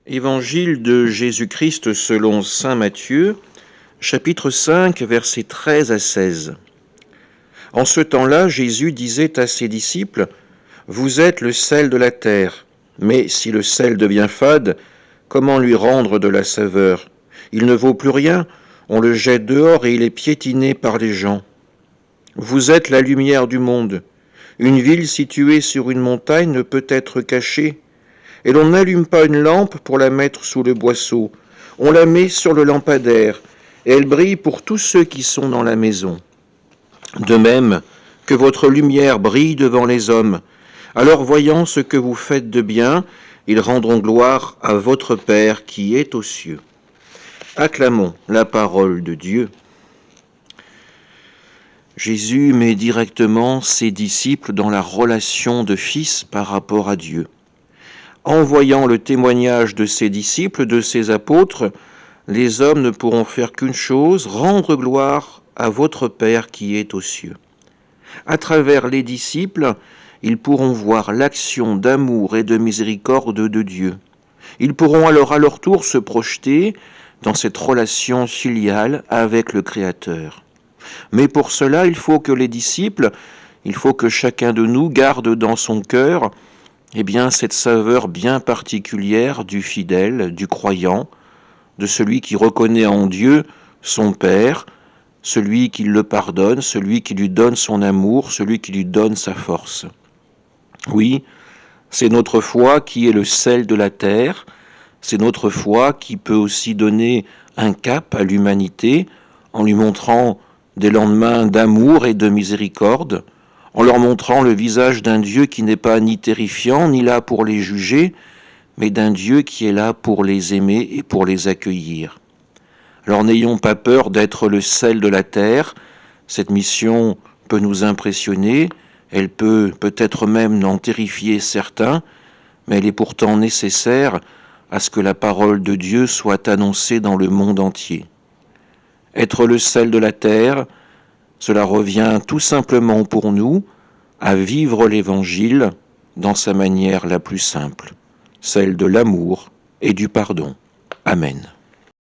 Évangile de Jésus-Christ selon saint Matthieu, chapitre 5, versets 13 à 16. En ce temps-là, Jésus disait à ses disciples : « Vous êtes le sel de la terre, mais si le sel devient fade, comment lui rendre de la saveur ? Il ne vaut plus rien, on le jette dehors et il est piétiné par les gens. Vous êtes la lumière du monde. Une ville située sur une montagne ne peut être cachée. Et l'on n'allume pas une lampe pour la mettre sous le boisseau. On la met sur le lampadaire, et elle brille pour tous ceux qui sont dans la maison. De même, que votre lumière brille devant les hommes. Alors, voyant ce que vous faites de bien, ils rendront gloire à votre Père qui est aux cieux. » Acclamons la parole de Dieu. Jésus met directement ses disciples dans la relation de fils par rapport à Dieu. En voyant le témoignage de ses disciples, de ses apôtres, les hommes ne pourront faire qu'une chose, rendre gloire à votre Père qui est aux cieux. À travers les disciples, ils pourront voir l'action d'amour et de miséricorde de Dieu. Ils pourront alors à leur tour se projeter dans cette relation filiale avec le Créateur. Mais pour cela, il faut que chacun de nous garde dans son cœur cette saveur bien particulière du fidèle, du croyant, de celui qui reconnaît en Dieu son Père, celui qui le pardonne, celui qui lui donne son amour, celui qui lui donne sa force. Oui, c'est notre foi qui est le sel de la terre, c'est notre foi qui peut aussi donner un cap à l'humanité en lui montrant des lendemains d'amour et de miséricorde, en leur montrant le visage d'un Dieu qui n'est pas ni terrifiant, ni là pour les juger, mais d'un Dieu qui est là pour les aimer et pour les accueillir. Alors n'ayons pas peur d'être le sel de la terre. Cette mission peut nous impressionner, elle peut peut-être même en terrifier certains, mais elle est pourtant nécessaire à ce que la parole de Dieu soit annoncée dans le monde entier. Être le sel de la terre, cela revient tout simplement pour nous à vivre l'Évangile dans sa manière la plus simple, celle de l'amour et du pardon. Amen.